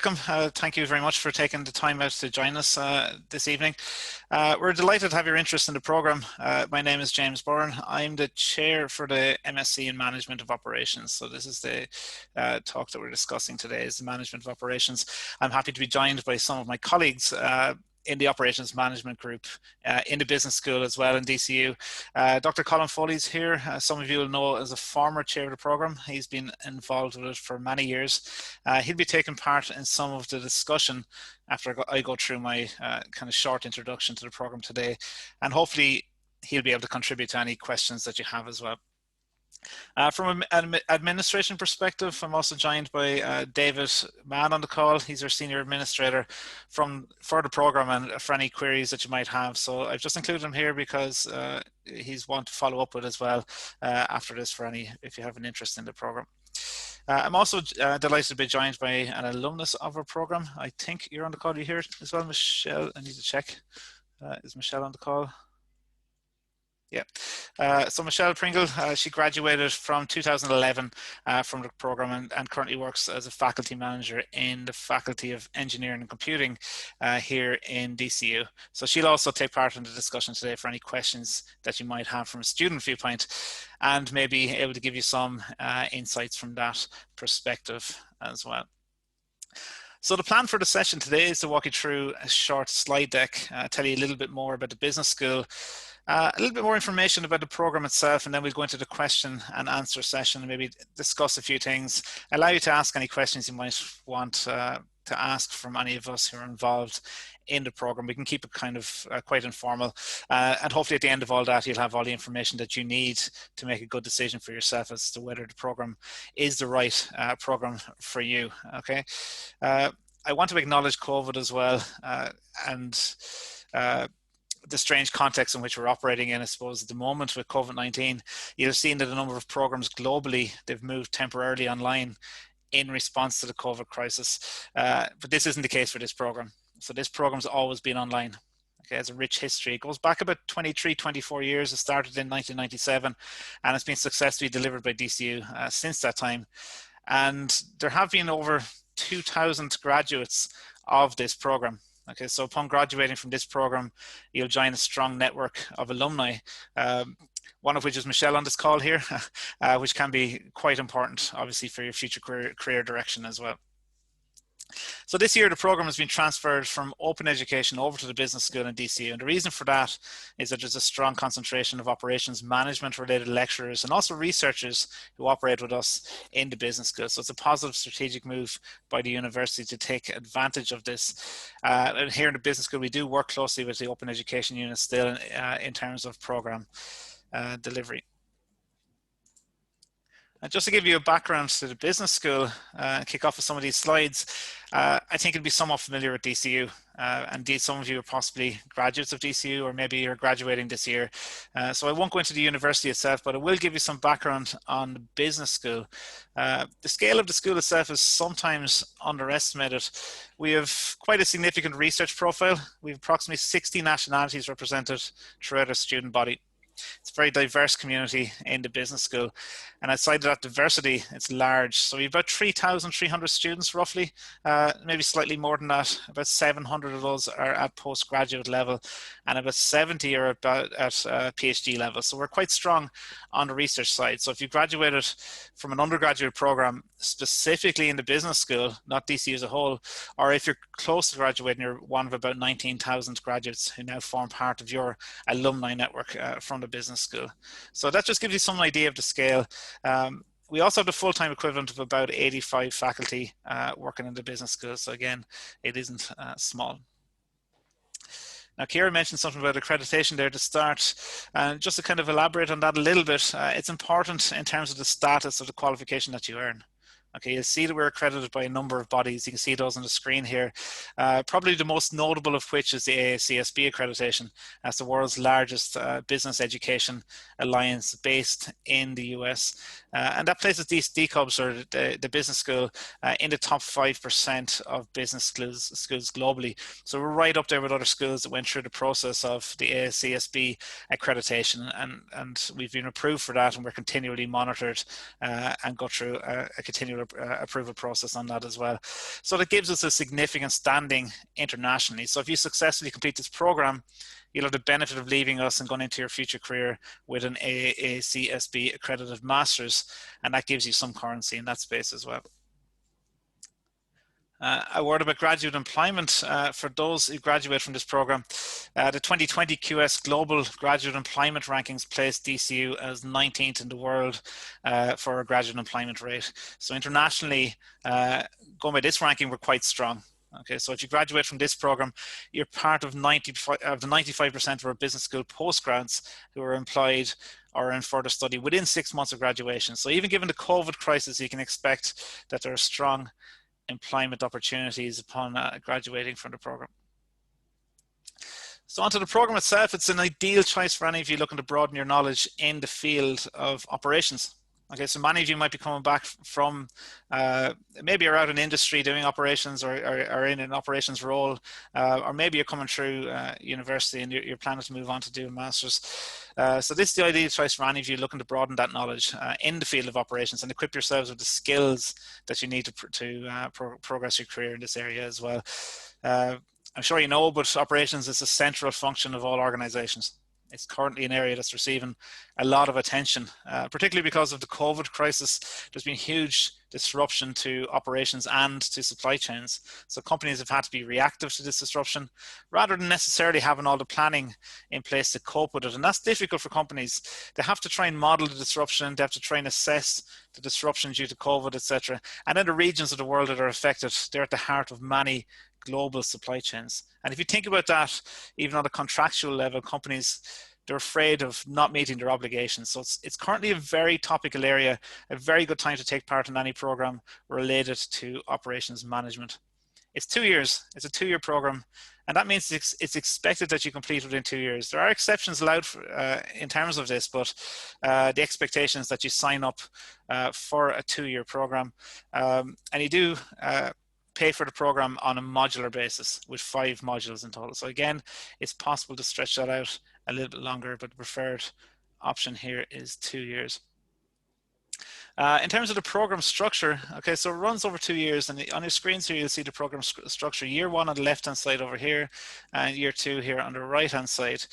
welcome. Thank you very much for taking the time out to join us this evening. We're delighted to have your interest in the program. My name is James Byrne. I'm the chair for the MSc in Management of Operations. So this is the talk that we're discussing today, is the Management of Operations. I'm happy to be joined by some of my colleagues in the operations management group in the business school as well in DCU. Dr. Colin Foley's here. Some of you will know as a former chair of the program. He's been involved with it for many years. He'll be taking part in some of the discussion after I go through my kind of short introduction to the program today, and hopefully he'll be able to contribute to any questions that you have as well. From an administration perspective, I'm also joined by David Mann on the call. He's our senior administrator for the program and for any queries that you might have. So I've just included him here because he's one to follow up with as well after this for if you have an interest in the program. I'm also delighted to be joined by an alumnus of our program. I think you're on the call. You here as well, Michelle? I need to check. Is Michelle on the call? Yeah, so Michelle Pringle, she graduated from 2011 from the program and currently works as a faculty manager in the Faculty of Engineering and Computing here in DCU. So she'll also take part in the discussion today for any questions that you might have from a student viewpoint, and maybe able to give you some insights from that perspective as well. So the plan for the session today is to walk you through a short slide deck, tell you a little bit more about the business school, a little bit more information about the program itself, and then we'll go into the question and answer session and maybe discuss a few things, allow you to ask any questions you might want to ask from any of us who are involved in the program. We can keep it kind of quite informal, and hopefully at the end of all that you'll have all the information that you need to make a good decision for yourself as to whether the program is the right program for you. Okay, I want to acknowledge COVID as well, and the strange context in which we're operating in. I suppose at the moment with COVID-19, you've seen that a number of programs globally, they've moved temporarily online in response to the COVID crisis. But this isn't the case for this program. So this program's always been online. Okay, it's a rich history. It goes back about 23, 24 years. It started in 1997, and it's been successfully delivered by DCU since that time. And there have been over 2,000 graduates of this program. Okay, so upon graduating from this program, you'll join a strong network of alumni, one of which is Michelle on this call here, which can be quite important, obviously, for your future career direction as well. So this year, the program has been transferred from open education over to the business school in DCU. And the reason for that is that there's a strong concentration of operations management related lecturers and also researchers who operate with us in the business school. So it's a positive strategic move by the university to take advantage of this. And here in the business school, we do work closely with the open education unit still in terms of program delivery. And just to give you a background to the business school, kick off with some of these slides, I think you'll be somewhat familiar with DCU. Indeed, some of you are possibly graduates of DCU, or maybe you're graduating this year. So I won't go into the university itself, but I will give you some background on the business school. The scale of the school itself is sometimes underestimated. We have quite a significant research profile. We have approximately 60 nationalities represented throughout our student body. It's a very diverse community in the business school, and outside of that diversity, it's large. So we have about 3,300 students roughly, maybe slightly more than that. About 700 of those are at postgraduate level, and about 70 are at PhD level. So we're quite strong on the research side. So if you graduated from an undergraduate program specifically in the business school, not DCU as a whole, or if you're close to graduating, you're one of about 19,000 graduates who now form part of your alumni network from the business school. So that just gives you some idea of the scale. We also have the full-time equivalent of about 85 faculty working in the business school. So again, it isn't small. Now, Kira mentioned something about accreditation there to start, and just to kind of elaborate on that a little bit, it's important in terms of the status of the qualification that you earn. Okay, you'll see that we're accredited by a number of bodies. You can see those on the screen here. Probably the most notable of which is the AACSB accreditation. That's the world's largest business education alliance based in the US. And that places these DCUBs, or the business school, in the top 5% of business schools globally. So we're right up there with other schools that went through the process of the ACSB accreditation, and we've been approved for that, and we're continually monitored and go through a continual approval process on that as well. So that gives us a significant standing internationally. So if you successfully complete this program, you'll have the benefit of leaving us and going into your future career with an AACSB accredited master's, and that gives you some currency in that space as well. A word about graduate employment. For those who graduate from this program, the 2020 QS Global Graduate Employment Rankings placed DCU as 19th in the world for a graduate employment rate. So internationally, going by this ranking, we're quite strong. Okay, so if you graduate from this program, you're part of the 95% of our business school postgrads who are employed or in further study within 6 months of graduation. So even given the COVID crisis, you can expect that there are strong employment opportunities upon graduating from the program. So onto the program itself, it's an ideal choice for any of you looking to broaden your knowledge in the field of operations. Okay, so many of you might be coming back from, maybe you're out in industry doing operations, or in an operations role, or maybe you're coming through university and you're planning to move on to do a master's. So this is the ideal choice for any of you looking to broaden that knowledge in the field of operations and equip yourselves with the skills that you need to progress your career in this area as well. I'm sure you know, but operations is a central function of all organizations. It's currently an area that's receiving a lot of attention, particularly because of the COVID crisis. There's been huge disruption to operations and to supply chains. So companies have had to be reactive to this disruption rather than necessarily having all the planning in place to cope with it. And that's difficult for companies. They have to try and model the disruption. They have to try and assess the disruption due to COVID, etc. And then the regions of the world that are affected, they're at the heart of many global supply chains. And if you think about that, even on a contractual level, companies, they're afraid of not meeting their obligations. So it's currently a very topical area, a very good time to take part in any program related to operations management. It's 2 years, it's a 2-year program, and that means it's expected that you complete within 2 years. There are exceptions allowed for, in terms of this, but the expectation is that you sign up for a 2-year program, and you do pay for the program on a modular basis with 5 modules in total. So again, it's possible to stretch that out a little bit longer, but the preferred option here is 2 years. In terms of the program structure, okay, so it runs over 2 years, and on your screens here, you'll see the program structure. Year 1 on the left-hand side over here, and year 2 here on the right-hand side.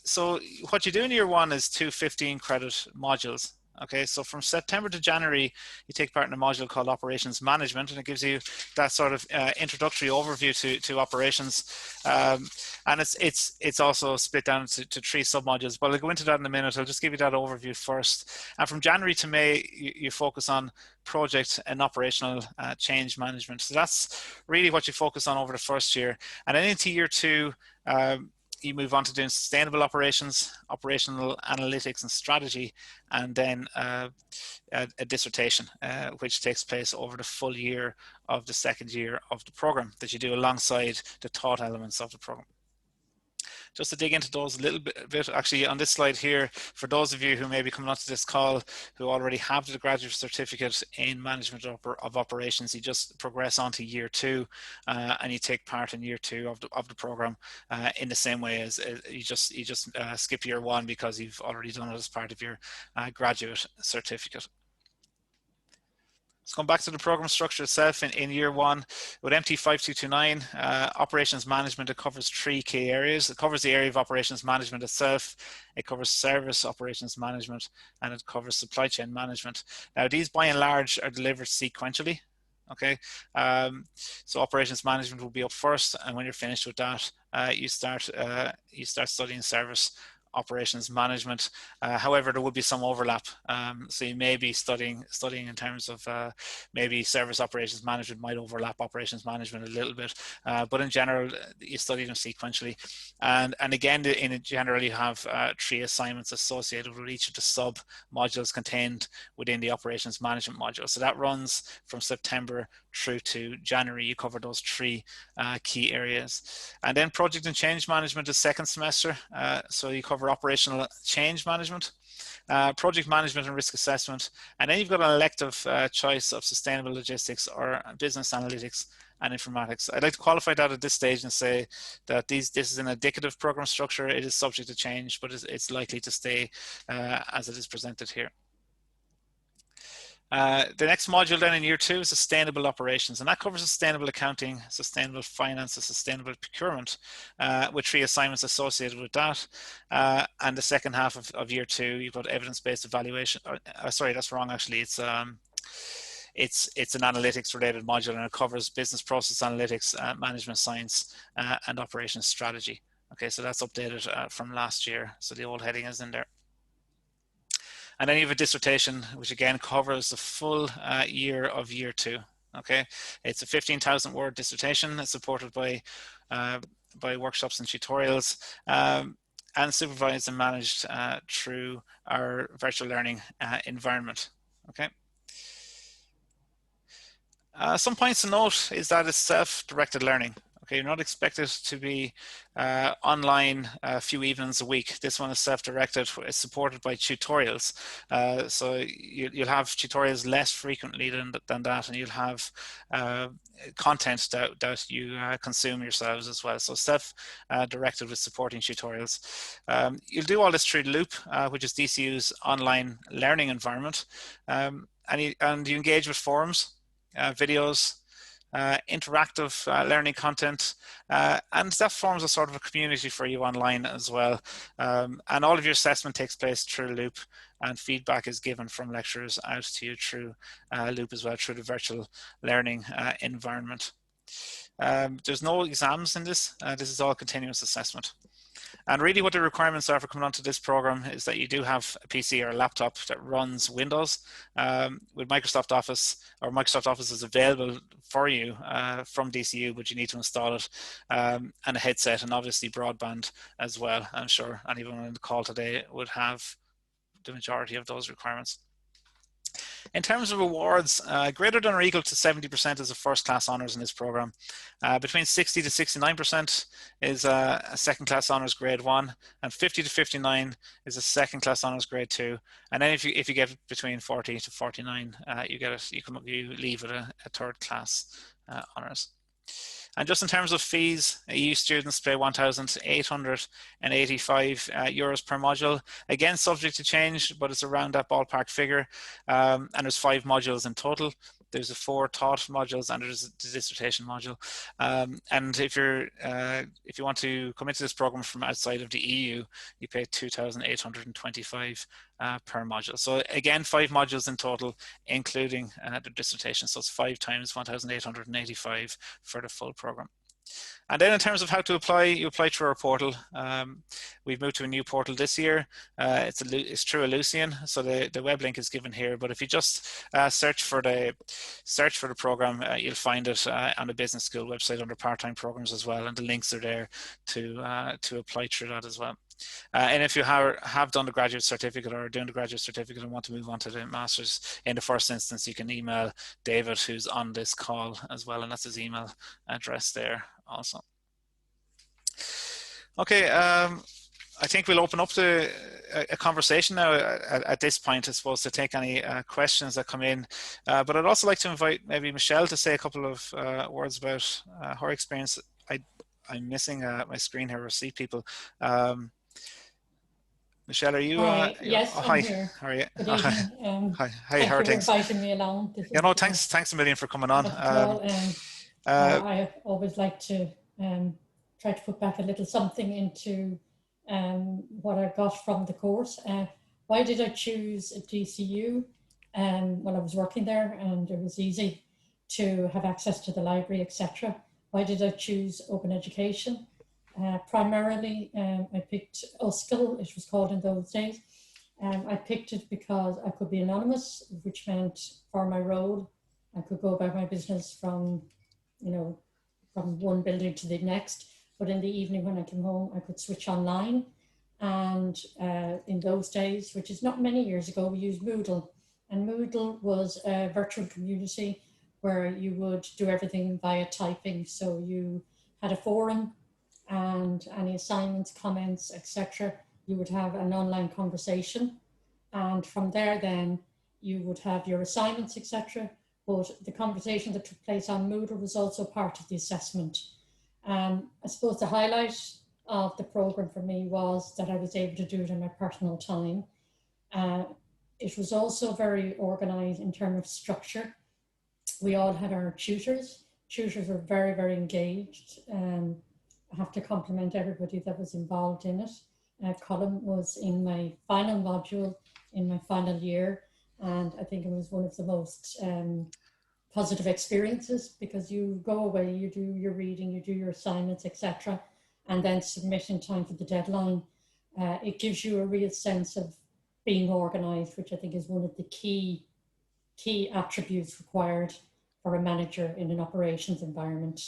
So what you do in year 1 is 2 15-credit modules. Okay, so from September to January, you take part in a module called Operations Management, and it gives you that sort of introductory overview to operations. And it's also split down to 3 submodules, but I'll go into that in a minute. I'll just give you that overview first. And from January to May, you focus on project and operational change management. So that's really what you focus on over the first year. And then into year 2, you move on to doing sustainable operations, operational analytics and strategy, and then a dissertation, which takes place over the full year of the 2nd year of the program that you do alongside the taught elements of the program. Just to dig into those a little bit, actually on this slide here, for those of you who may be coming onto this call who already have the graduate certificate in management of operations, you just progress on to year 2 and you take part in year 2 of the program in the same way as you just skip year 1 because you've already done it as part of your graduate certificate. Let's come back to the program structure itself. In year 1, with MT 5229, operations management, it covers 3 key areas. It covers the area of operations management itself, it covers service operations management, and it covers supply chain management. Now, these by and large are delivered sequentially. Okay, so operations management will be up first, and when you're finished with that, you start studying service operations management. However, there will be some overlap. So you may be studying in terms of maybe service operations management might overlap operations management a little bit, but in general, you study them sequentially. And again, in general, you have 3 assignments associated with each of the sub modules contained within the operations management module. So that runs from September through to January. You cover those 3 key areas. And then project and change management is 2nd semester. So you cover cover operational change management, project management and risk assessment, and then you've got an elective choice of sustainable logistics or business analytics and informatics. I'd like to qualify that at this stage and say that this is an indicative program structure. It is subject to change, but it's likely to stay as it is presented here. The next module then in year 2 is sustainable operations, and that covers sustainable accounting, sustainable finance, and sustainable procurement, with 3 assignments associated with that. And the second half of year 2, you've got evidence-based evaluation. Sorry, that's wrong actually. It's an analytics related module, and it covers business process analytics, management science, and operations strategy. Okay, so that's updated from last year. So the old heading is in there. And then you have a dissertation, which again covers the full year of year 2. Okay, it's a 15,000 word dissertation. It's supported by workshops and tutorials, and supervised and managed through our virtual learning environment. Okay. Some points to note is that it's self-directed learning. Okay, you're not expected to be online a few evenings a week. This one is self-directed. It's supported by tutorials. So you'll have tutorials less frequently than that, and you'll have content that you consume yourselves as well. So self-directed with supporting tutorials. You'll do all this through Loop, which is DCU's online learning environment. And you engage with forums, videos, interactive learning content, and that forms a sort of a community for you online as well. And all of your assessment takes place through Loop, and feedback is given from lecturers out to you through Loop as well, through the virtual learning environment. There's no exams in this. This is all continuous assessment. And really what the requirements are for coming onto this program is that you do have a PC or a laptop that runs Windows with Microsoft Office, or Microsoft Office is available for you from DCU, but you need to install it, and a headset, and obviously broadband as well. I'm sure anyone on the call today would have the majority of those requirements. In terms of awards, greater than or equal to 70% is a first class honours in this program. Between 60 to 69% is a second class honours grade 1, and 50 to 59 is a second class honours grade 2. And then if you get between 40 to 49, you leave with a third class honours. And just in terms of fees, EU students pay €1,885 per module. Again, subject to change, but it's around that ballpark figure. And there's 5 modules in total. There's the 4 taught modules, and there's the dissertation module. And if you want to come into this program from outside of the EU, you pay €2,825 per module. So again, 5 modules in total, including the dissertation. So it's 5 times 1,885 for the full program. And then in terms of how to apply, you apply through our portal. We've moved to a new portal this year. It's through Ellucian, so the web link is given here. But if you just search for the program, you'll find it on the Business School website under part-time programs as well, and the links are there to apply through that as well. And if you have done the graduate certificate or are doing the graduate certificate and want to move on to the master's in the first instance, you can email David, who's on this call as well, and that's his email address there also. Okay, I think we'll open up to a conversation now at this point, I suppose, to take any questions that come in. But I'd also like to invite maybe Michelle to say a couple of words about her experience. I'm missing my screen here, or see people. Michelle, are you? Yes, I'm here. How are you? Good evening. Hi, thank you for inviting me along. Thanks a million for coming on. I always like to try to put back a little something into what I got from the course. Why did I choose a DCU? When I was working there, and it was easy to have access to the library, etc. Why did I choose open education? Primarily, I picked USCIL, it was called in those days. I picked it because I could be anonymous, which meant for my role, I could go about my business from one building to the next. But in the evening when I came home, I could switch online. And in those days, which is not many years ago, we used Moodle. And Moodle was a virtual community where you would do everything via typing. So you had a forum, and any assignments, comments, etc., you would have an online conversation, and from there then you would have your assignments, etc. But the conversation that took place on Moodle was also part of the assessment. I suppose the highlight of the program for me was that I was able to do it in my personal time. It was also very organized in terms of structure. We all had our tutors. Tutors were very, very engaged. I have to compliment everybody that was involved in it. Colin was in my final module in my final year, and I think it was one of the most positive experiences, because you go away, you do your reading, you do your assignments, etc., and then submit in time for the deadline. It gives you a real sense of being organized, which I think is one of the key attributes required for a manager in an operations environment.